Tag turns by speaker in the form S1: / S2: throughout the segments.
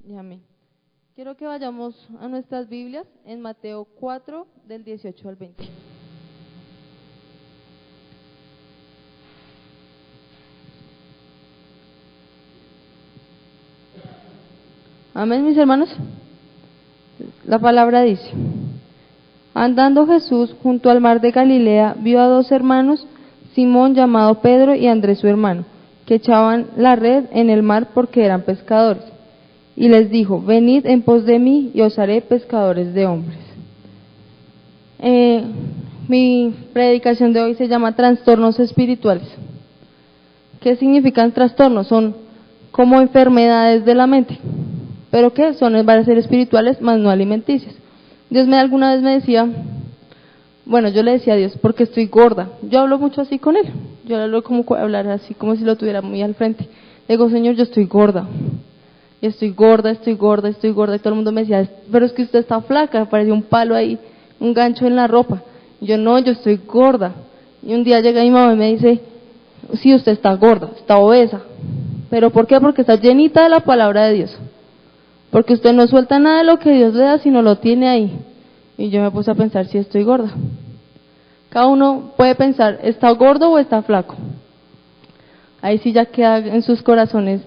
S1: Y amén. Quiero que vayamos a nuestras Biblias en Mateo 4, del 18 al 20. Amén, mis hermanos. La palabra dice: andando Jesús junto al mar de Galilea, vio a dos hermanos, Simón llamado Pedro y Andrés su hermano, que echaban la red en el mar porque eran pescadores. Y les dijo: venid en pos de mí y os haré pescadores de hombres. Mi predicación de hoy se llama trastornos espirituales. ¿Qué significan trastornos? Son como enfermedades de la mente. ¿Pero qué? Son van a ser espirituales, más no alimenticias. Dios alguna vez me decía, yo le decía a Dios, porque estoy gorda. Yo hablo mucho así con Él. Yo hablo hablar así como si lo tuviera muy al frente. Le digo: Señor, yo estoy gorda. Y estoy gorda. Y todo el mundo me decía: pero es que usted está flaca, parecía un palo ahí, un gancho en la ropa. Y yo: no, yo estoy gorda. Y un día llega mi mamá y me dice: sí, usted está gorda, está obesa. ¿Pero por qué? Porque está llenita de la palabra de Dios. Porque usted no suelta nada de lo que Dios le da, sino lo tiene ahí. Y yo me puse a pensar si estoy gorda. Cada uno puede pensar, ¿está gordo o está flaco? Ahí sí ya queda en sus corazones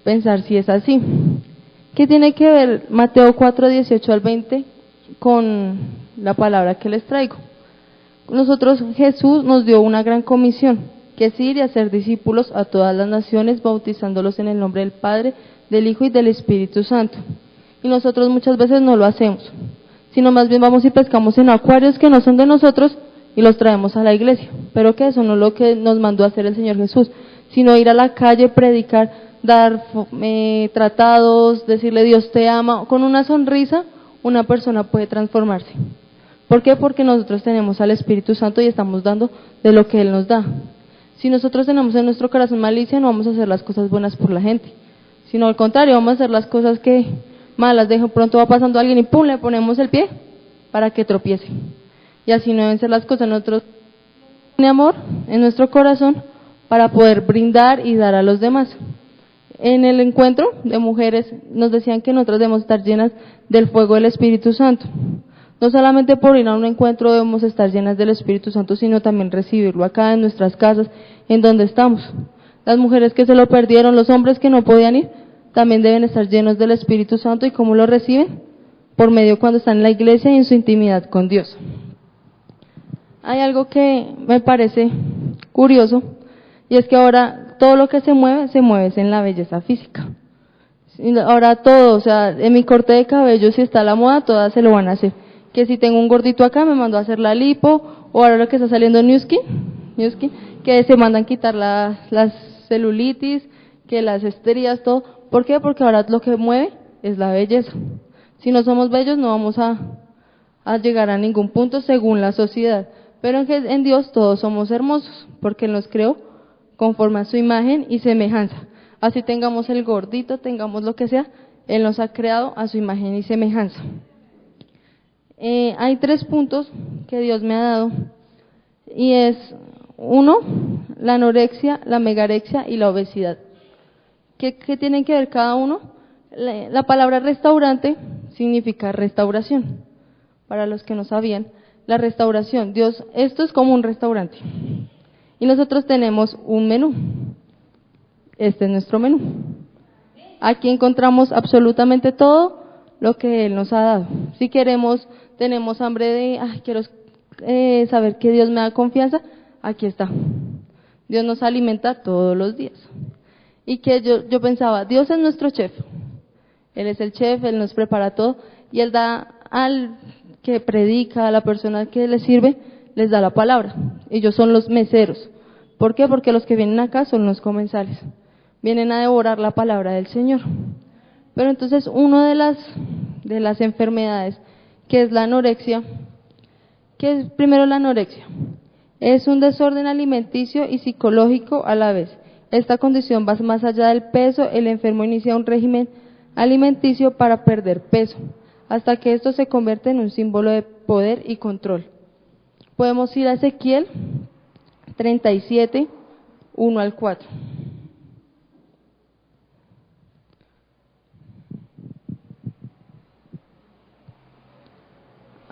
S1: pensar si es así. ¿Qué tiene que ver Mateo 4, 18 al 20 con la palabra que les traigo? Nosotros, Jesús nos dio una gran comisión, que es ir y hacer discípulos a todas las naciones, bautizándolos en el nombre del Padre, del Hijo y del Espíritu Santo. Y nosotros muchas veces no lo hacemos, sino más bien vamos y pescamos en acuarios que no son de nosotros y los traemos a la iglesia. Pero que eso no es lo que nos mandó a hacer el Señor Jesús, sino ir a la calle, predicar, dar tratados, decirle Dios te ama. Con una sonrisa una persona puede transformarse. ¿Por qué? Porque nosotros tenemos al Espíritu Santo y estamos dando de lo que Él nos da. Si nosotros tenemos en nuestro corazón malicia, no vamos a hacer las cosas buenas por la gente, sino al contrario, vamos a hacer las cosas que malas. De pronto va pasando alguien y ¡pum!, le ponemos el pie para que tropiece. Y así no deben ser las cosas. Nosotros tenemos amor en nuestro corazón para poder brindar y dar a los demás. En el encuentro de mujeres nos decían que nosotros debemos estar llenas del fuego del Espíritu Santo. No solamente por ir a un encuentro debemos estar llenas del Espíritu Santo, sino también recibirlo acá en nuestras casas, en donde estamos. Las mujeres que se lo perdieron, los hombres que no podían ir, también deben estar llenos del Espíritu Santo. ¿Y cómo lo reciben? Por medio cuando están en la iglesia y en su intimidad con Dios. Hay algo que me parece curioso, y es que ahora todo lo que se mueve en la belleza física. Ahora todo, en mi corte de cabello, si está a la moda, todas se lo van a hacer. Que si tengo un gordito acá, me mando a hacer la lipo, o ahora lo que está saliendo New Skin, que se mandan quitar las celulitis, que las estrías, todo. ¿Por qué? Porque ahora lo que mueve es la belleza. Si no somos bellos, no vamos a llegar a ningún punto según la sociedad. Pero en Dios todos somos hermosos, porque Él nos creó conforme a su imagen y semejanza. Así tengamos el gordito, tengamos lo que sea, Él nos ha creado a su imagen y semejanza. Hay 3 puntos que Dios me ha dado, y es 1, la anorexia, la megarexia y la obesidad. ¿Qué tienen que ver cada uno? La palabra restaurante significa restauración. Para los que no sabían, la restauración, Dios, esto es como un restaurante. Y nosotros tenemos un menú. Este es nuestro menú. Aquí encontramos absolutamente todo lo que Él nos ha dado. Si tenemos hambre de, quiero saber que Dios me da confianza, aquí está. Dios nos alimenta todos los días. Y que yo pensaba, Dios es nuestro chef. Él es el chef, Él nos prepara todo, y Él da al que predica, a la persona que le sirve, les da la palabra. Ellos son los meseros. ¿Por qué? Porque los que vienen acá son los comensales. Vienen a devorar la palabra del Señor. Pero entonces una de las enfermedades, que es la anorexia, ¿qué es primero la anorexia? Es un desorden alimenticio y psicológico a la vez. Esta condición va más allá del peso. El enfermo inicia un régimen alimenticio para perder peso, hasta que esto se convierte en un símbolo de poder y control. Podemos ir a Ezequiel 37, 1 al 4.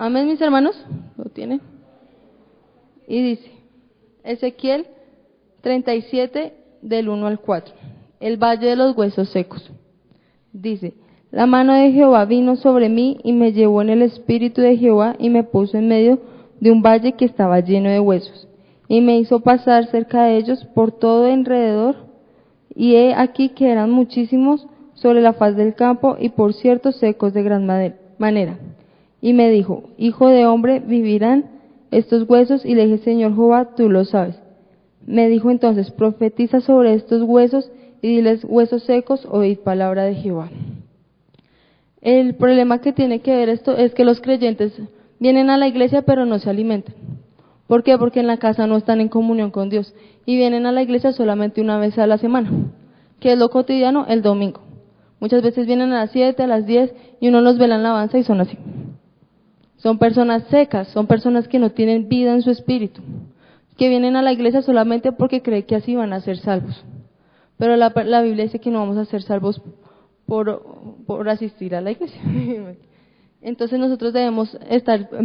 S1: Amén, mis hermanos. ¿Lo tienen? Y dice, Ezequiel 37, del 1 al 4. El valle de los huesos secos. Dice, la mano de Jehová vino sobre mí y me llevó en el espíritu de Jehová y me puso en medio de un valle que estaba lleno de huesos. Y me hizo pasar cerca de ellos por todo alrededor. Y he aquí que eran muchísimos sobre la faz del campo y por cierto secos de gran manera. Y me dijo, hijo de hombre, ¿vivirán estos huesos? Y le dije, Señor Jehová, tú lo sabes. Me dijo entonces, profetiza sobre estos huesos y diles, huesos secos, oíd palabra de Jehová. El problema que tiene que ver esto es que los creyentes vienen a la iglesia pero no se alimentan. ¿Por qué? Porque en la casa no están en comunión con Dios y vienen a la iglesia solamente una vez a la semana, que es lo cotidiano, el domingo. Muchas veces vienen a las 7, a las 10 y uno los ve en la alabanza y son así. Son personas secas, son personas que no tienen vida en su espíritu, que vienen a la iglesia solamente porque creen que así van a ser salvos. Pero la Biblia dice que no vamos a ser salvos por asistir a la iglesia. Entonces nosotros debemos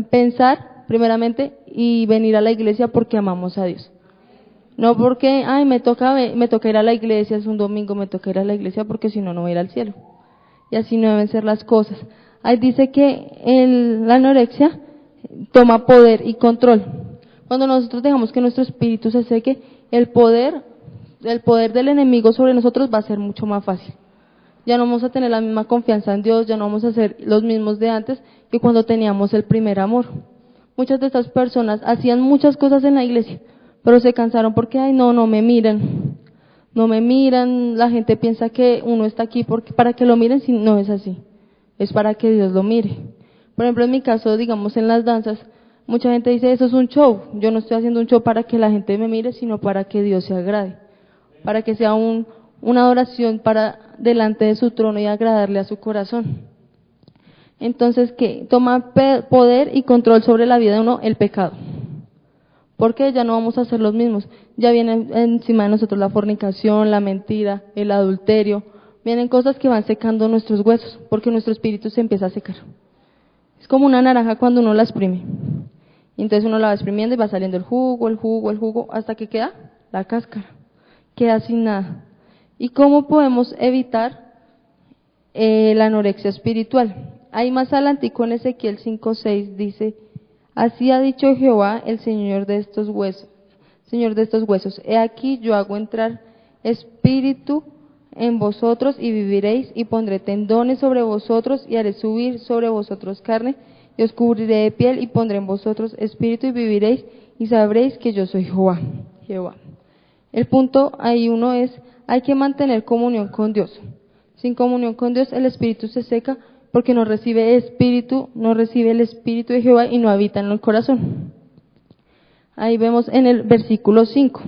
S1: pensar primeramente y venir a la iglesia porque amamos a Dios. No porque, me toca ir a la iglesia, es un domingo, me toca ir a la iglesia porque si no, no voy a ir al cielo. Y así no deben ser las cosas. Ahí dice que la anorexia toma poder y control. Cuando nosotros dejamos que nuestro espíritu se seque, el poder del enemigo sobre nosotros va a ser mucho más fácil. Ya no vamos a tener la misma confianza en Dios, ya no vamos a ser los mismos de antes que cuando teníamos el primer amor. Muchas de estas personas hacían muchas cosas en la iglesia, pero se cansaron porque, no me miran. No me miran, la gente piensa que uno está aquí para que lo miren, si no es así. Es para que Dios lo mire. Por ejemplo, en mi caso, digamos, en las danzas, mucha gente dice, eso es un show. Yo no estoy haciendo un show para que la gente me mire, sino para que Dios se agrade. Para que sea una adoración para delante de su trono y agradarle a su corazón. Entonces, ¿qué? Toma poder y control sobre la vida de uno el pecado. Porque ya no vamos a ser los mismos. Ya viene encima de nosotros la fornicación, la mentira, el adulterio. Vienen cosas que van secando nuestros huesos, porque nuestro espíritu se empieza a secar. Es como una naranja cuando uno la exprime. Y entonces uno la va exprimiendo y va saliendo el jugo, hasta que queda la cáscara. Queda sin nada. ¿Y cómo podemos evitar la anorexia espiritual? Ahí más adelante en Ezequiel 5:6 dice, así ha dicho Jehová, el Señor de estos huesos, he aquí yo hago entrar espíritu en vosotros y viviréis, y pondré tendones sobre vosotros y haré subir sobre vosotros carne, y os cubriré de piel y pondré en vosotros espíritu y viviréis, y sabréis que yo soy Jehová. El punto ahí uno es, hay que mantener comunión con Dios. Sin comunión con Dios el espíritu se seca porque no recibe el espíritu de Jehová y no habita en el corazón. Ahí vemos en el versículo 5.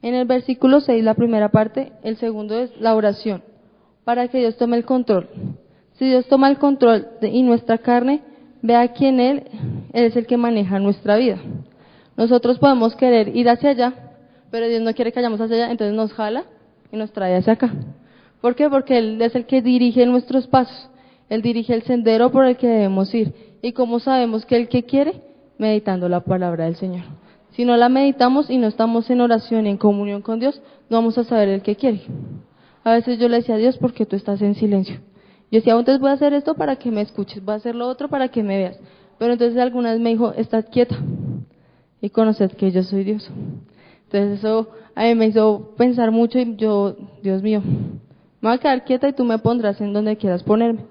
S1: En el versículo 6, la primera parte, el segundo es la oración, para que Dios tome el control. Si Dios toma el control y nuestra carne, vea que en Él es el que maneja nuestra vida. Nosotros podemos querer ir hacia allá, pero Dios no quiere que vayamos hacia allá, entonces nos jala y nos trae hacia acá. ¿Por qué? Porque Él es el que dirige nuestros pasos. Él dirige el sendero por el que debemos ir. ¿Y cómo sabemos que Él qué quiere? Meditando la palabra del Señor. Si no la meditamos y no estamos en oración y en comunión con Dios, no vamos a saber el que quiere. A veces yo le decía a Dios, ¿por qué tú estás en silencio? Yo decía, entonces voy a hacer esto para que me escuches, voy a hacer lo otro para que me veas. Pero entonces alguna vez me dijo, estad quieta y conoced que yo soy Dios. Entonces eso a mí me hizo pensar mucho y yo, Dios mío, me voy a quedar quieta y tú me pondrás en donde quieras ponerme.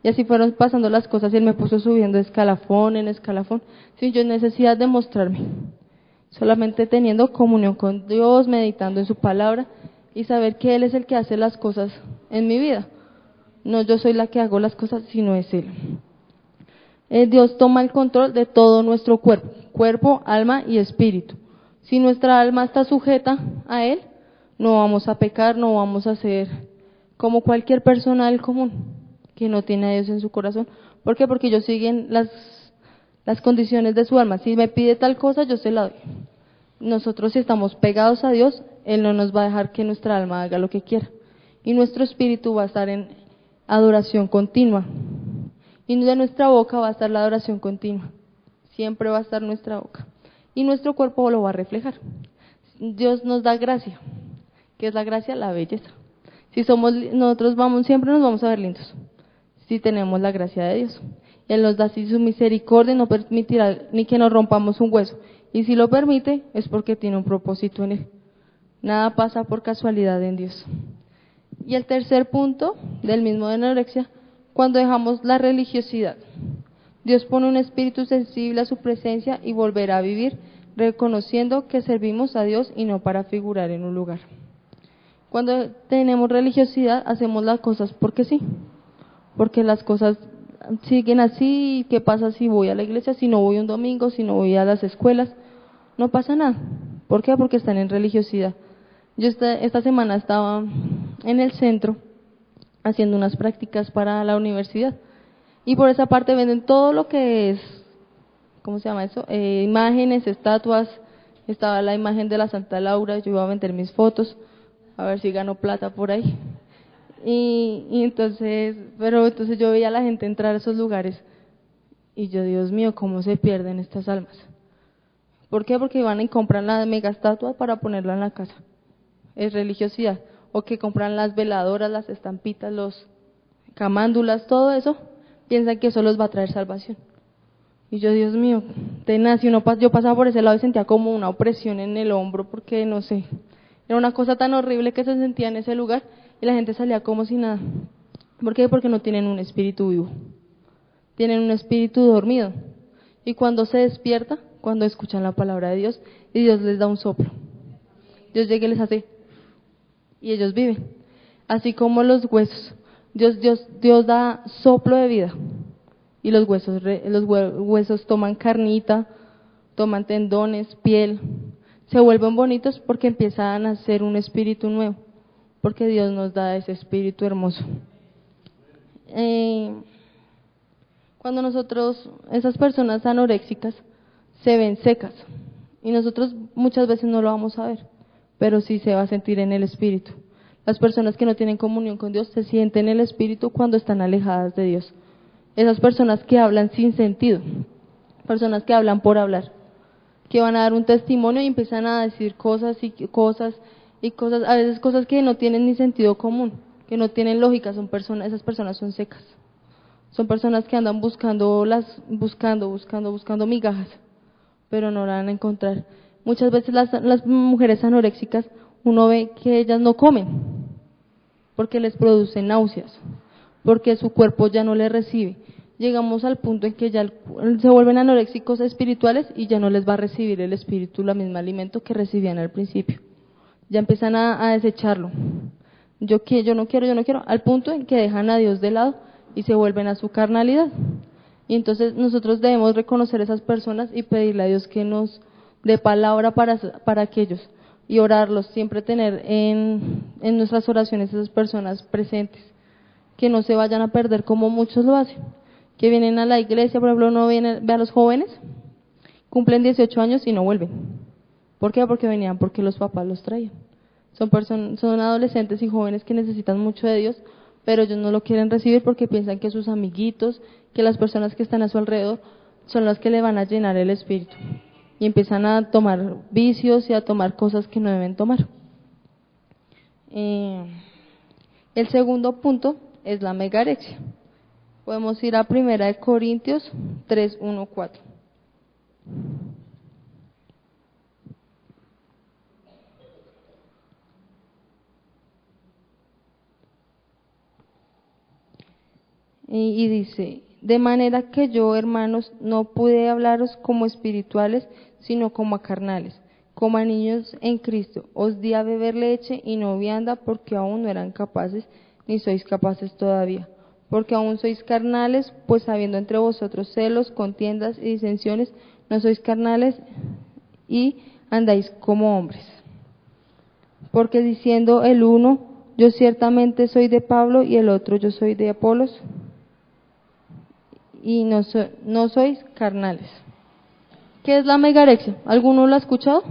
S1: Y así fueron pasando las cosas y Él me puso subiendo escalafón en escalafón, sin yo necesidad de mostrarme. Solamente teniendo comunión con Dios, meditando en su palabra y saber que Él es el que hace las cosas en mi vida. No yo soy la que hago las cosas, sino es Él. Dios toma el control de todo nuestro cuerpo, alma y espíritu. Si nuestra alma está sujeta a Él, no vamos a pecar, no vamos a ser como cualquier persona del común que no tiene a Dios en su corazón. ¿Por qué? Porque ellos siguen las condiciones de su alma. Si me pide tal cosa, yo se la doy. Nosotros, si estamos pegados a Dios, Él no nos va a dejar que nuestra alma haga lo que quiera. Y nuestro espíritu va a estar en adoración continua. Y de nuestra boca va a estar la adoración continua. Siempre va a estar nuestra boca. Y nuestro cuerpo lo va a reflejar. Dios nos da gracia. ¿Qué es la gracia? La belleza. Si nosotros siempre nos vamos a ver lindos. Si tenemos la gracia de Dios. Él nos da así su misericordia y no permitirá ni que nos rompamos un hueso. Y si lo permite, es porque tiene un propósito en él. Nada pasa por casualidad en Dios. Y el tercer punto del mismo de anorexia, cuando dejamos la religiosidad. Dios pone un espíritu sensible a su presencia y volverá a vivir, reconociendo que servimos a Dios y no para figurar en un lugar. Cuando tenemos religiosidad, hacemos las cosas porque sí, porque las cosas siguen así. ¿Qué pasa si voy a la iglesia, si no voy un domingo, si no voy a las escuelas? No pasa nada. ¿Por qué? Porque están en religiosidad. Yo esta semana estaba en el centro haciendo unas prácticas para la universidad y por esa parte venden todo lo que es, ¿cómo se llama eso? Imágenes, estatuas. Estaba la imagen de la Santa Laura, yo iba a vender mis fotos, a ver si gano plata por ahí. Y entonces yo veía a la gente entrar a esos lugares y yo, Dios mío, ¿cómo se pierden estas almas? ¿Por qué? Porque van y compran la mega estatua para ponerla en la casa. Es religiosidad. O que compran las veladoras, las estampitas, los camándulas, todo eso, piensan que eso los va a traer salvación. Y yo, Dios mío, tenaz, yo pasaba por ese lado y sentía como una opresión en el hombro, porque no sé, era una cosa tan horrible que se sentía en ese lugar y la gente salía como si nada. ¿Por qué? Porque no tienen un espíritu vivo, tienen un espíritu dormido. Y cuando se despierta, cuando escuchan la palabra de Dios, y Dios les da un soplo. Dios llega y les hace, y ellos viven. Así como los huesos. Dios da soplo de vida. Y los huesos toman carnita, toman tendones, piel. Se vuelven bonitos porque empiezan a nacer un espíritu nuevo. Porque Dios nos da ese espíritu hermoso. Cuando esas personas anoréxicas, se ven secas. Y nosotros muchas veces no lo vamos a ver, pero sí se va a sentir en el espíritu. Las personas que no tienen comunión con Dios se sienten en el espíritu cuando están alejadas de Dios. Esas personas que hablan sin sentido, personas que hablan por hablar, que van a dar un testimonio y empiezan a decir cosas, a veces cosas que no tienen ni sentido común, que no tienen lógica. Esas personas son secas. Son personas que andan buscando migajas, pero no la van a encontrar. Muchas veces las mujeres anoréxicas, uno ve que ellas no comen, porque les produce náuseas, porque su cuerpo ya no les recibe. Llegamos al punto en que ya se vuelven anoréxicos espirituales y ya no les va a recibir el espíritu el mismo alimento que recibían al principio. Ya empiezan a desecharlo. Yo no quiero, al punto en que dejan a Dios de lado y se vuelven a su carnalidad. Y entonces nosotros debemos reconocer a esas personas y pedirle a Dios que nos dé palabra para aquellos y orarlos, siempre tener en nuestras oraciones esas personas presentes, que no se vayan a perder como muchos lo hacen, que vienen a la iglesia, por ejemplo, ve a los jóvenes, cumplen 18 años y no vuelven. ¿Por qué? Porque los papás los traían. Son adolescentes y jóvenes que necesitan mucho de Dios, pero ellos no lo quieren recibir porque piensan que sus amiguitos, que las personas que están a su alrededor son las que le van a llenar el espíritu y empiezan a tomar vicios y a tomar cosas que no deben tomar. El segundo punto es la megarexia. Podemos ir a 1 Corintios 3, 1, 4. Y dice, de manera que yo, hermanos, no pude hablaros como espirituales, sino como a carnales, como a niños en Cristo. Os di a beber leche y no vianda, porque aún no eran capaces, ni sois capaces todavía. Porque aún sois carnales, pues habiendo entre vosotros celos, contiendas y disensiones, no sois carnales y andáis como hombres. Porque diciendo el uno, yo ciertamente soy de Pablo, y el otro, yo soy de Apolos, y no sois carnales. ¿Qué es la megarexia? ¿Alguno lo ha escuchado?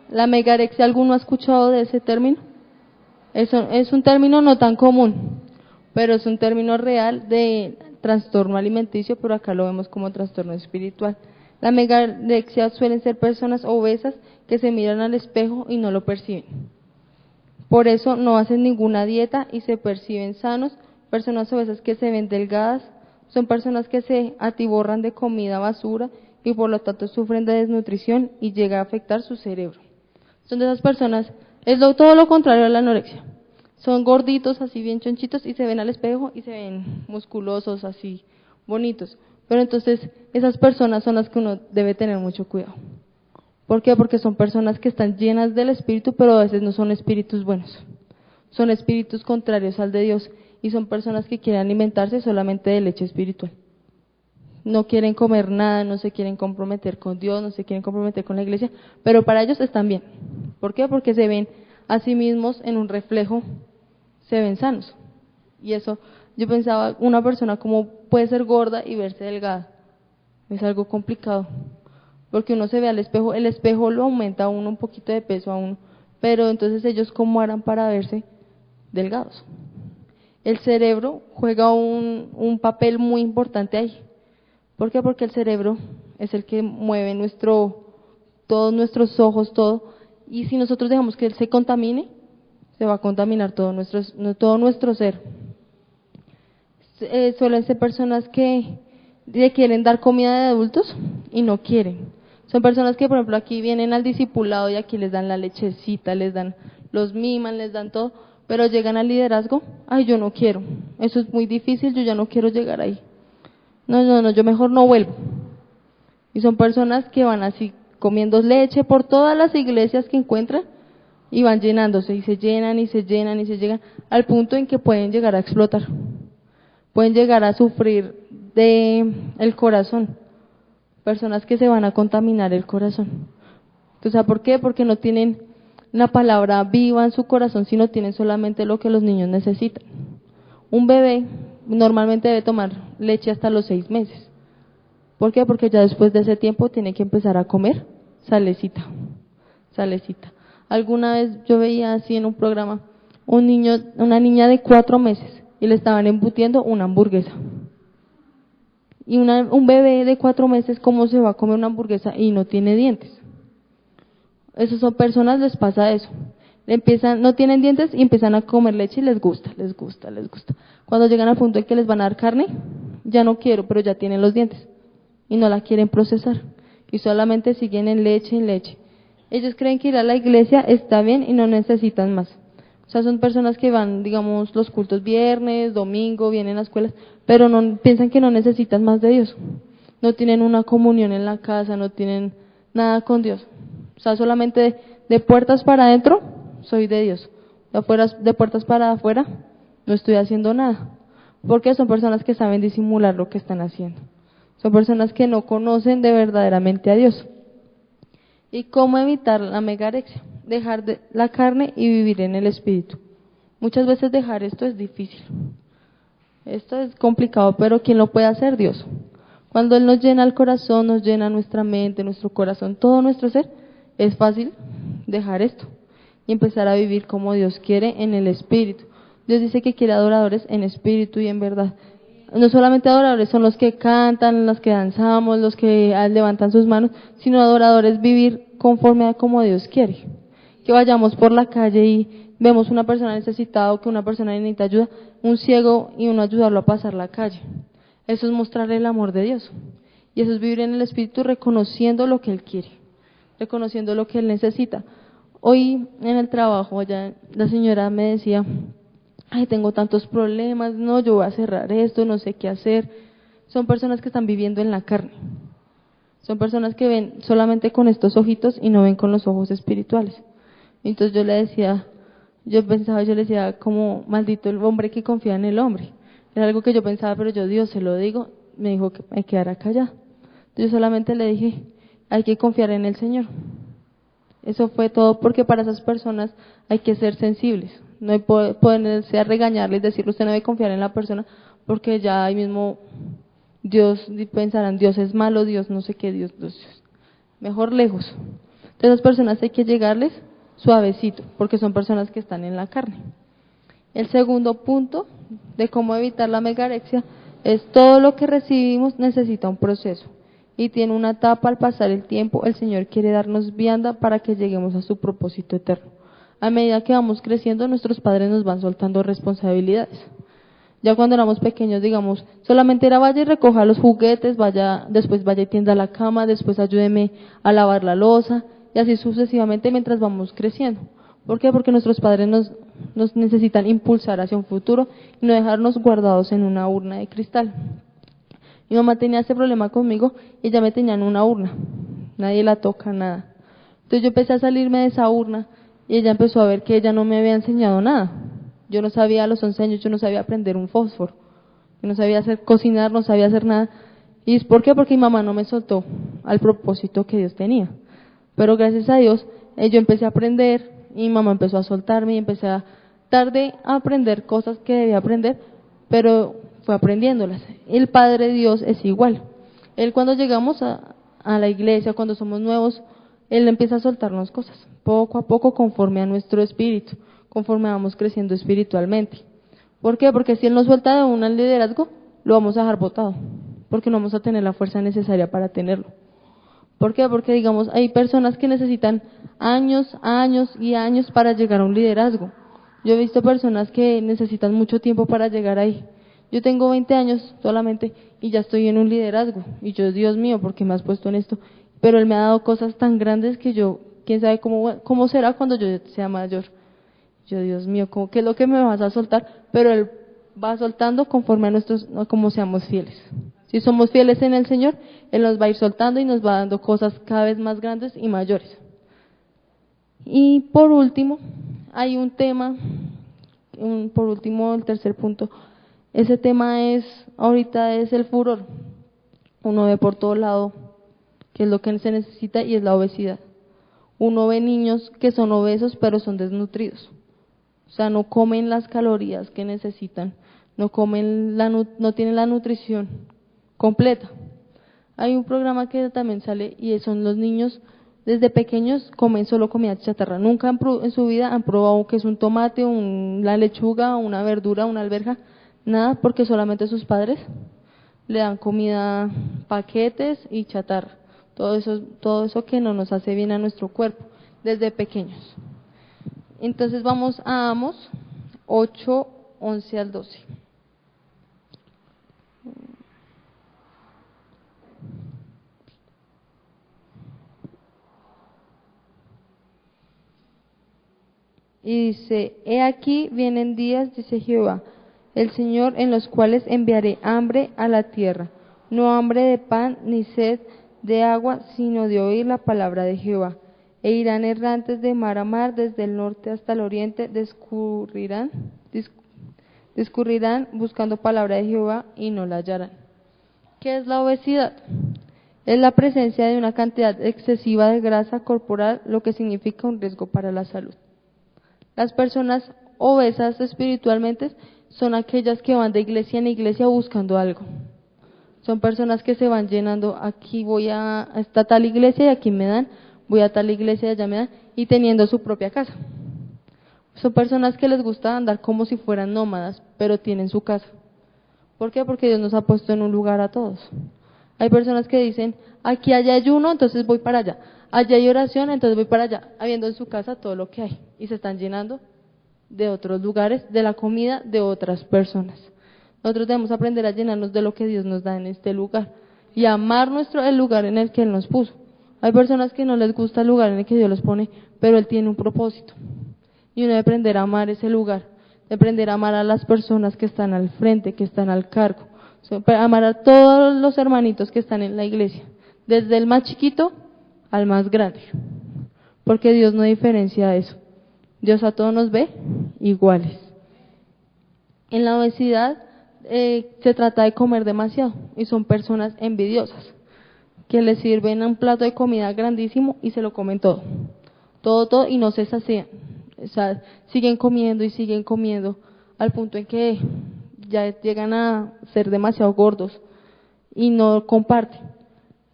S1: La megarexia, ¿alguno ha escuchado de ese término? Es un término no tan común, pero es un término real de trastorno alimenticio, pero acá lo vemos como trastorno espiritual. La megarexia suelen ser personas obesas que se miran al espejo y no lo perciben. Por eso no hacen ninguna dieta y se perciben sanos. Personas obesas que se ven delgadas son personas que se atiborran de comida basura y por lo tanto sufren de desnutrición y llega a afectar su cerebro. Son de esas personas, todo lo contrario a la anorexia. Son gorditos, así bien chonchitos, y se ven al espejo y se ven musculosos, así bonitos. Pero entonces esas personas son las que uno debe tener mucho cuidado. ¿Por qué? Porque son personas que están llenas del espíritu, pero a veces no son espíritus buenos. Son espíritus contrarios al de Dios y son personas que quieren alimentarse solamente de leche espiritual. No quieren comer nada, no se quieren comprometer con Dios, no se quieren comprometer con la iglesia, pero para ellos están bien. ¿Por qué? Porque se ven a sí mismos en un reflejo, se ven sanos. Y eso, yo pensaba, una persona como puede ser gorda y verse delgada. Es algo complicado, porque uno se ve al espejo, el espejo lo aumenta a uno un poquito de peso a uno, pero entonces ellos cómo harán para verse delgados. El cerebro juega un papel muy importante ahí. ¿Por qué? Porque el cerebro es el que mueve todos nuestros ojos, todo, y si nosotros dejamos que él se contamine, se va a contaminar todo nuestro ser. Suelen ser personas que le quieren dar comida de adultos y no quieren. Son personas que, por ejemplo, aquí vienen al discipulado y aquí les dan la lechecita, los miman, les dan todo, pero llegan al liderazgo, ay, yo no quiero, eso es muy difícil, yo ya no quiero llegar ahí. No, yo mejor no vuelvo. Y son personas que van así comiendo leche por todas las iglesias que encuentran y van llenándose y se llenan y se llenan y se llegan al punto en que pueden llegar a explotar. Pueden llegar a sufrir el corazón. Personas que se van a contaminar el corazón. Entonces, ¿por qué? Porque no tienen la palabra viva en su corazón, sino tienen solamente lo que los niños necesitan. Un bebé normalmente debe tomar leche hasta los 6 meses. ¿Por qué? Porque ya después de ese tiempo tiene que empezar a comer salecita. Alguna vez yo veía así en un programa una niña de 4 meses y le estaban embutiendo una hamburguesa. Y un bebé de 4 meses, ¿cómo se va a comer una hamburguesa y no tiene dientes? Esas son personas, les pasa eso. No tienen dientes y empiezan a comer leche y les gusta. Cuando llegan al punto en que les van a dar carne, ya no quiero, pero ya tienen los dientes y no la quieren procesar y solamente siguen en leche. Ellos creen que ir a la iglesia está bien y no necesitan más. O sea, son personas que van, digamos, los cultos viernes, domingo, vienen a escuelas, pero no piensan que no necesitan más de Dios. No tienen una comunión en la casa, no tienen nada con Dios. O sea, solamente de puertas para adentro soy de Dios. De puertas para afuera no estoy haciendo nada. Porque son personas que saben disimular lo que están haciendo. Son personas que no conocen de verdaderamente a Dios. ¿Y cómo evitar la megarexia? Dejar la carne y vivir en el espíritu. Muchas veces dejar esto es difícil. Esto es complicado, pero ¿quién lo puede hacer? Dios. Cuando Él nos llena el corazón, nos llena nuestra mente, nuestro corazón, todo nuestro ser, es fácil dejar esto y empezar a vivir como Dios quiere en el espíritu. Dios dice que quiere adoradores en espíritu y en verdad. No solamente adoradores son los que cantan, los que danzamos, los que levantan sus manos, sino adoradores vivir conforme a como Dios quiere. Que vayamos por la calle y vemos una persona necesitada o que una persona necesita ayuda, un ciego, y uno ayudarlo a pasar la calle. Eso es mostrarle el amor de Dios. Y eso es vivir en el espíritu reconociendo lo que Él quiere, reconociendo lo que Él necesita. Hoy en el trabajo, ya la señora me decía, ay, tengo tantos problemas, no, yo voy a cerrar esto, no sé qué hacer. Son personas que están viviendo en la carne. Son personas que ven solamente con estos ojitos y no ven con los ojos espirituales. Entonces yo le decía como maldito el hombre que confía en el hombre. Era algo que yo pensaba, pero Dios se lo digo, me dijo que me quedara callada. Yo solamente le dije, hay que confiar en el Señor. Eso fue todo, porque para esas personas hay que ser sensibles. No hay ponerse a regañarles, decirle usted no debe confiar en la persona, porque ya ahí mismo Dios pensarán, Dios es malo, Dios no sé qué, Dios. Mejor lejos. Entonces a esas personas hay que llegarles suavecito, porque son personas que están en la carne. El segundo punto de cómo evitar la megarexia Es todo lo que recibimos necesita un proceso y tiene una etapa. Al pasar el tiempo, el Señor quiere darnos vianda para que lleguemos a su propósito eterno. A medida que vamos creciendo, nuestros padres nos van soltando responsabilidades. Ya cuando éramos pequeños, digamos, solamente era vaya y recoja los juguetes, después vaya y tienda la cama, después ayúdeme a lavar la loza, y así sucesivamente mientras vamos creciendo. ¿Por qué? Porque nuestros padres nos necesitan impulsar hacia un futuro y no dejarnos guardados en una urna de cristal. Mi mamá tenía ese problema conmigo y ella me tenía en una urna. Nadie la toca, nada. Entonces yo empecé a salirme de esa urna y ella empezó a ver que ella no me había enseñado nada. Yo no sabía a los 11 años, yo no sabía prender un fósforo. Yo no sabía cocinar, no sabía hacer nada. ¿Y por qué? Porque mi mamá no me soltó al propósito que Dios tenía. Pero gracias a Dios, yo empecé a aprender y mi mamá empezó a soltarme y empecé tarde a aprender cosas que debía aprender, pero fue aprendiéndolas. El Padre Dios es igual. Él cuando llegamos a la iglesia, cuando somos nuevos, Él empieza a soltarnos cosas, poco a poco conforme a nuestro espíritu, conforme vamos creciendo espiritualmente. ¿Por qué? Porque si Él nos suelta de un liderazgo, lo vamos a dejar botado, porque no vamos a tener la fuerza necesaria para tenerlo. ¿Por qué? Porque digamos, hay personas que necesitan años y años para llegar a un liderazgo. Yo he visto personas que necesitan mucho tiempo para llegar ahí. Yo tengo 20 años solamente y ya estoy en un liderazgo. Y yo, Dios mío, ¿por qué me has puesto en esto? Pero Él me ha dado cosas tan grandes que yo, quién sabe cómo será cuando yo sea mayor. Yo, Dios mío, ¿qué es lo que me vas a soltar? Pero Él va soltando conforme a cómo seamos fieles. Si somos fieles en el Señor, Él nos va a ir soltando y nos va dando cosas cada vez más grandes y mayores. Y por último, hay un tema, por último, el tercer punto. Ese tema ahorita es el furor. Uno ve por todo lado qué es lo que se necesita y es la obesidad. Uno ve niños que son obesos pero son desnutridos. O sea, no comen las calorías que necesitan, no tienen la nutrición completa. Hay un programa que también sale y son los niños desde pequeños comen solo comida chatarra. Nunca en su vida han probado que es un tomate, la lechuga, una verdura, una alberja, nada, porque solamente sus padres le dan comida, paquetes y chatarra. Todo eso que no nos hace bien a nuestro cuerpo desde pequeños. Entonces vamos a Amos 8, 11 al 12. Y dice, he aquí vienen días, dice Jehová, el Señor, en los cuales enviaré hambre a la tierra, no hambre de pan ni sed de agua, sino de oír la palabra de Jehová. E irán errantes de mar a mar, desde el norte hasta el oriente, discurrirán buscando palabra de Jehová y no la hallarán. ¿Qué es la obesidad? Es la presencia de una cantidad excesiva de grasa corporal, lo que significa un riesgo para la salud. Las personas obesas espiritualmente son aquellas que van de iglesia en iglesia buscando algo. Son personas que se van llenando, aquí voy a esta tal iglesia y aquí me dan, voy a tal iglesia y allá me dan, y teniendo su propia casa. Son personas que les gusta andar como si fueran nómadas, pero tienen su casa. ¿Por qué? Porque Dios nos ha puesto en un lugar a todos. Hay personas que dicen, aquí hay ayuno, entonces voy para allá. Allá hay oración, entonces voy para allá, habiendo en su casa todo lo que hay. Y se están llenando de otros lugares, de la comida de otras personas. Nosotros debemos aprender a llenarnos de lo que Dios nos da en este lugar y amar el lugar en el que Él nos puso. Hay personas que no les gusta el lugar en el que Dios los pone, pero Él tiene un propósito. Y uno debe aprender a amar ese lugar, de aprender a amar a las personas que están al frente, que están al cargo. Amar a todos los hermanitos que están en la iglesia, desde el más chiquito al más grande, porque Dios no diferencia eso. Dios a todos nos ve iguales. En la obesidad se trata de comer demasiado y son personas envidiosas que les sirven un plato de comida grandísimo y se lo comen todo y no se sacian. O sea, siguen comiendo al punto en que ya llegan a ser demasiado gordos y no comparten.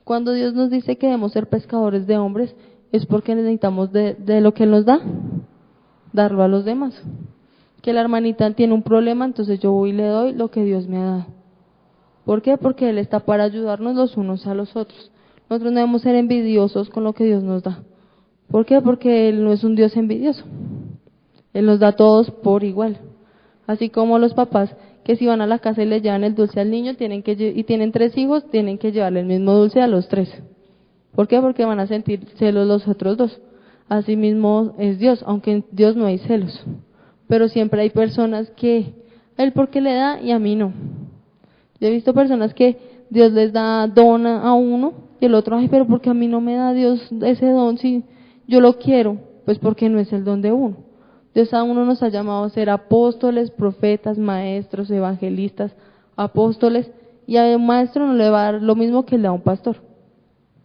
S1: Cuando Dios nos dice que debemos ser pescadores de hombres, es porque necesitamos de lo que Él nos da, darlo a los demás. Que la hermanita tiene un problema, entonces yo voy y le doy lo que Dios me ha dado. ¿Por qué? Porque Él está para ayudarnos los unos a los otros. Nosotros no debemos ser envidiosos con lo que Dios nos da. ¿Por qué? Porque Él no es un Dios envidioso. Él nos da a todos por igual. Así como los papás que si van a la casa y le llevan el dulce al niño y tienen 3 hijos, tienen que llevarle el mismo dulce a los 3. ¿Por qué? Porque van a sentir celos los otros 2. Así mismo es Dios, aunque en Dios no hay celos. Pero siempre hay personas que a Él porque le da y a mí no. Yo he visto personas que Dios les da don a uno y el otro, ay, pero ¿por qué a mí no me da Dios ese don si yo lo quiero? Pues porque no es el don de uno. Dios a uno nos ha llamado a ser apóstoles, profetas, maestros, evangelistas, apóstoles, y a un maestro no le va a dar lo mismo que le da a un pastor,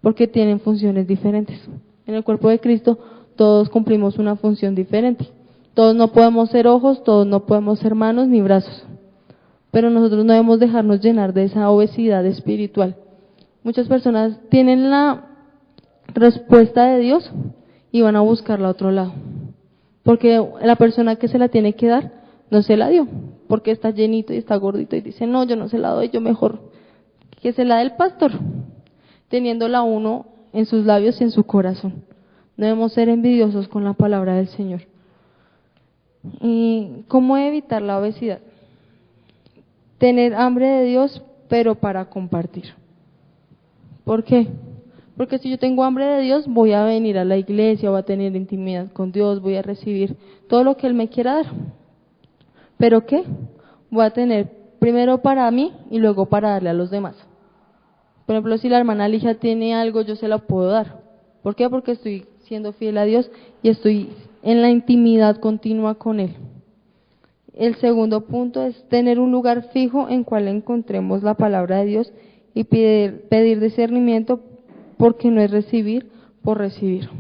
S1: porque tienen funciones diferentes. En el cuerpo de Cristo todos cumplimos una función diferente. Todos no podemos ser ojos, todos no podemos ser manos ni brazos. Pero nosotros no debemos dejarnos llenar de esa obesidad espiritual. Muchas personas tienen la respuesta de Dios y van a buscarla a otro lado. Porque la persona que se la tiene que dar no se la dio, porque está llenito y está gordito y dice, no, yo no se la doy, yo mejor que se la dé el pastor, teniéndola uno en sus labios y en su corazón. No debemos ser envidiosos con la palabra del Señor. ¿Y cómo evitar la obesidad? Tener hambre de Dios, pero para compartir. ¿Por qué? Porque si yo tengo hambre de Dios, voy a venir a la iglesia, voy a tener intimidad con Dios, voy a recibir todo lo que Él me quiera dar. ¿Pero qué? Voy a tener primero para mí y luego para darle a los demás. Por ejemplo, si la hermana Ligia tiene algo, yo se la puedo dar. ¿Por qué? Porque estoy siendo fiel a Dios y estoy en la intimidad continua con Él. El segundo punto es tener un lugar fijo en cual encontremos la palabra de Dios y pedir discernimiento, porque no es recibir por recibir.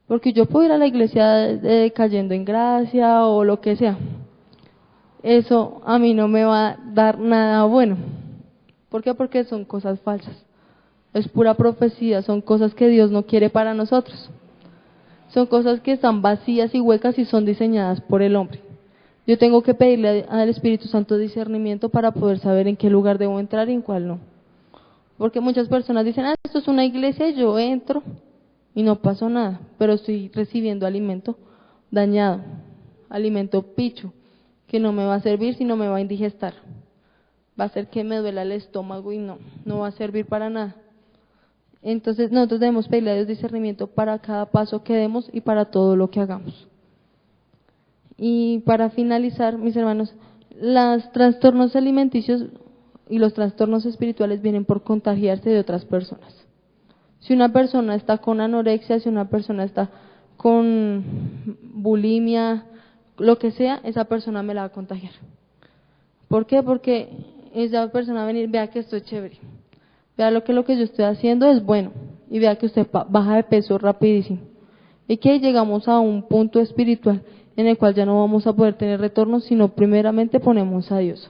S1: Porque yo puedo ir a la iglesia cayendo en gracia o lo que sea. Eso a mí no me va a dar nada bueno. ¿Por qué? Porque son cosas falsas. Es pura profecía, son cosas que Dios no quiere para nosotros. Son cosas que están vacías y huecas y son diseñadas por el hombre. Yo tengo que pedirle al Espíritu Santo discernimiento para poder saber en qué lugar debo entrar y en cuál no. Porque muchas personas dicen, esto es una iglesia y yo entro y no pasó nada, pero estoy recibiendo alimento dañado, alimento picho, que no me va a servir si no me va a indigestar. Va a hacer que me duela el estómago y no va a servir para nada. Entonces nosotros debemos pedirle a Dios discernimiento para cada paso que demos y para todo lo que hagamos. Y para finalizar, mis hermanos, los trastornos alimenticios y los trastornos espirituales vienen por contagiarse de otras personas. Si una persona está con anorexia, si una persona está con bulimia, lo que sea, esa persona me la va a contagiar. ¿Por qué? Porque esa persona va a venir, vea que esto es chévere, vea lo que yo estoy haciendo es bueno, y vea que usted baja de peso rapidísimo. Y que llegamos a un punto espiritual en el cual ya no vamos a poder tener retorno, sino primeramente ponemos a Dios.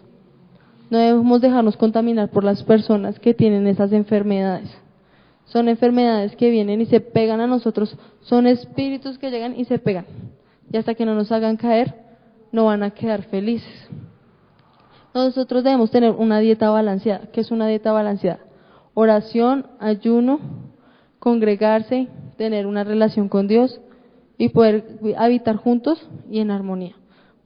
S1: No debemos dejarnos contaminar por las personas que tienen esas enfermedades. Son enfermedades que vienen y se pegan a nosotros, son espíritus que llegan y se pegan. Y hasta que no nos hagan caer, no van a quedar felices. Nosotros debemos tener una dieta balanceada. ¿Qué es una dieta balanceada? Oración, ayuno, congregarse, tener una relación con Dios y poder habitar juntos y en armonía.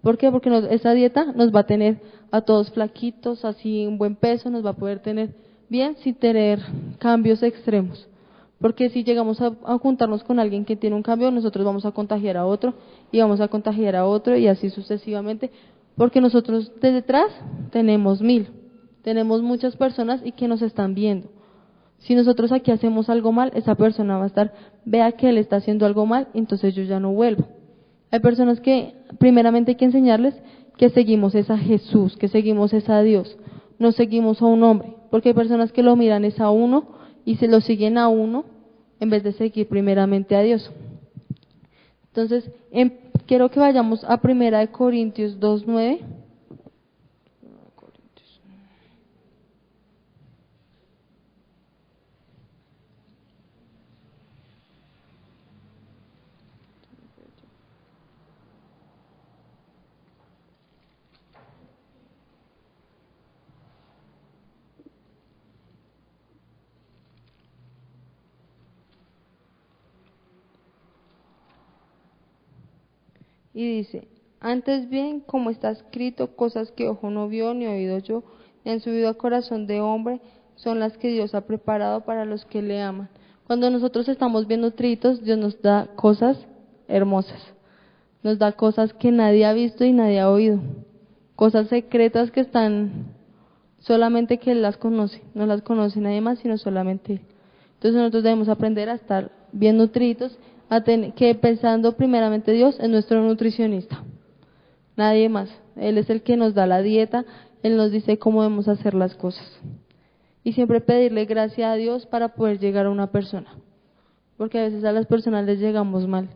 S1: ¿Por qué? Porque esa dieta nos va a tener a todos flaquitos, así en buen peso, nos va a poder tener bien sin tener cambios extremos. Porque si llegamos a juntarnos con alguien que tiene un cambio, nosotros vamos a contagiar a otro y vamos a contagiar a otro y así sucesivamente. Porque nosotros de detrás tenemos tenemos muchas personas y que nos están viendo. Si nosotros aquí hacemos algo mal, esa persona va a estar, vea que él está haciendo algo mal, entonces yo ya no vuelvo. Hay personas que primeramente hay que enseñarles que seguimos es a Jesús, que seguimos es a Dios, no seguimos a un hombre, porque hay personas que lo miran es a uno y se lo siguen a uno en vez de seguir primeramente a Dios. Entonces, quiero que vayamos a 1 Corintios 2:9. Y dice, antes bien, como está escrito, cosas que ojo no vio, ni oído yo, ni han subido a corazón de hombre, son las que Dios ha preparado para los que le aman. Cuando nosotros estamos bien nutridos, Dios nos da cosas hermosas. Nos da cosas que nadie ha visto y nadie ha oído. Cosas secretas que están solamente que Él las conoce. No las conoce nadie más, sino solamente Él. Entonces nosotros debemos aprender a estar bien nutridos, que pensando primeramente Dios es nuestro nutricionista. Nadie más. Él es el que nos da la dieta, Él nos dice cómo debemos hacer las cosas. Y siempre pedirle gracia a Dios para poder llegar a una persona. Porque a veces a las personas les llegamos mal.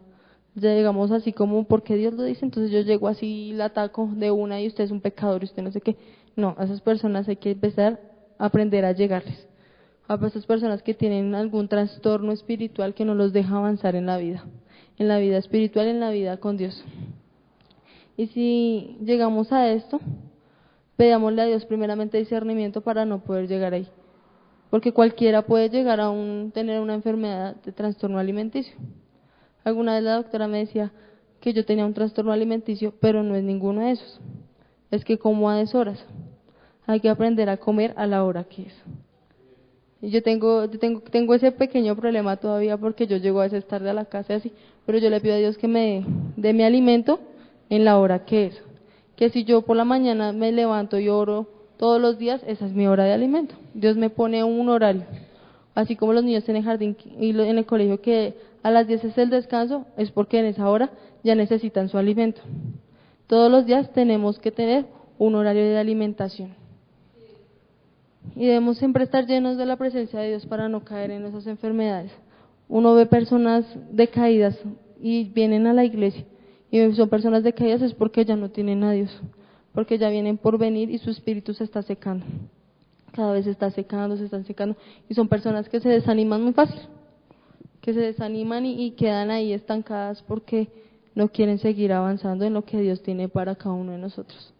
S1: Ya llegamos así como porque Dios lo dice, entonces yo llego así y la ataco de una y usted es un pecador y usted no sé qué. No, a esas personas hay que empezar a aprender a llegarles. A esas personas que tienen algún trastorno espiritual que no los deja avanzar en la vida espiritual, en la vida con Dios. Y si llegamos a esto, pedámosle a Dios primeramente discernimiento para no poder llegar ahí. Porque cualquiera puede llegar a tener una enfermedad de trastorno alimenticio. Alguna vez la doctora me decía que yo tenía un trastorno alimenticio, pero no es ninguno de esos. Es que como a deshoras. Hay que aprender a comer a la hora que es. Y yo tengo ese pequeño problema todavía porque yo llego a veces tarde a la casa y así, pero yo le pido a Dios que me dé mi alimento en la hora que es. Que si yo por la mañana me levanto y oro todos los días, esa es mi hora de alimento. Dios me pone un horario. Así como los niños en el jardín y en el colegio que a las 10 es el descanso, es porque en esa hora ya necesitan su alimento. Todos los días tenemos que tener un horario de alimentación. Y debemos siempre estar llenos de la presencia de Dios para no caer en esas enfermedades. Uno ve personas decaídas y vienen a la iglesia, y son personas decaídas es porque ya no tienen a Dios, porque ya vienen por venir y su espíritu se está secando. Cada vez se están secando, y son personas que se desaniman muy fácil, que se desaniman y quedan ahí estancadas porque no quieren seguir avanzando en lo que Dios tiene para cada uno de nosotros.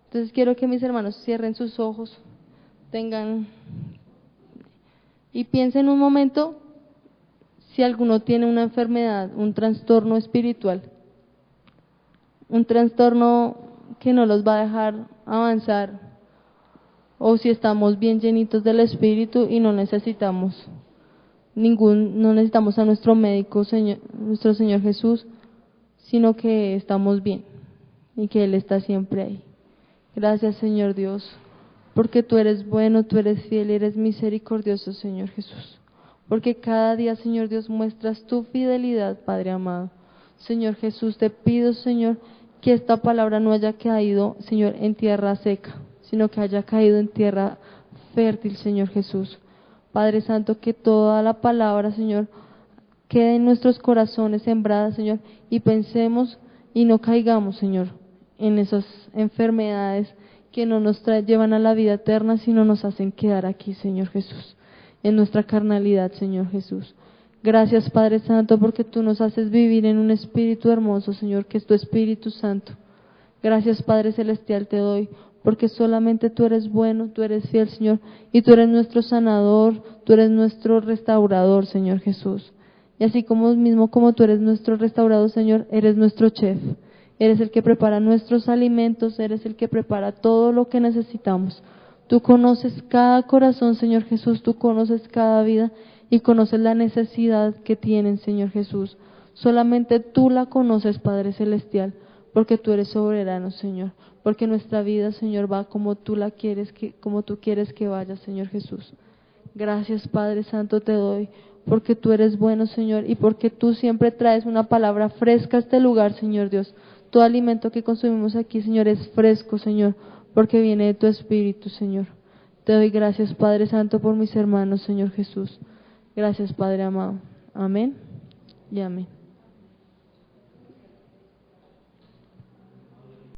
S1: Entonces quiero que mis hermanos cierren sus ojos, y piensen un momento si alguno tiene una enfermedad, un trastorno espiritual, un trastorno que no los va a dejar avanzar, o si estamos bien llenitos del Espíritu y no necesitamos a nuestro médico, nuestro Señor Jesús, sino que estamos bien y que Él está siempre ahí. Gracias, Señor Dios, porque tú eres bueno, tú eres fiel, eres misericordioso, Señor Jesús. Porque cada día, Señor Dios, muestras tu fidelidad, Padre amado. Señor Jesús, te pido, Señor, que esta palabra no haya caído, Señor, en tierra seca, sino que haya caído en tierra fértil, Señor Jesús. Padre Santo, que toda la palabra, Señor, quede en nuestros corazones sembrada, Señor, y pensemos y no caigamos, Señor, en esas enfermedades que no nos llevan a la vida eterna, sino nos hacen quedar aquí, Señor Jesús, en nuestra carnalidad, Señor Jesús. Gracias, Padre Santo, porque tú nos haces vivir en un espíritu hermoso, Señor, que es tu Espíritu Santo. Gracias, Padre Celestial, te doy, porque solamente tú eres bueno, tú eres fiel, Señor, y tú eres nuestro sanador, tú eres nuestro restaurador, Señor Jesús. Y así como tú eres nuestro restaurador, Señor, eres nuestro chef. Eres el que prepara nuestros alimentos, eres el que prepara todo lo que necesitamos. Tú conoces cada corazón, Señor Jesús, tú conoces cada vida y conoces la necesidad que tienen, Señor Jesús. Solamente tú la conoces, Padre Celestial, porque tú eres soberano, Señor. Porque nuestra vida, Señor, va como tú quieres que vaya, Señor Jesús. Gracias, Padre Santo, te doy, porque tú eres bueno, Señor, y porque tú siempre traes una palabra fresca a este lugar, Señor Dios. Todo alimento que consumimos aquí, Señor, es fresco, Señor, porque viene de tu Espíritu, Señor. Te doy gracias, Padre Santo, por mis hermanos, Señor Jesús. Gracias, Padre amado. Amén y amén.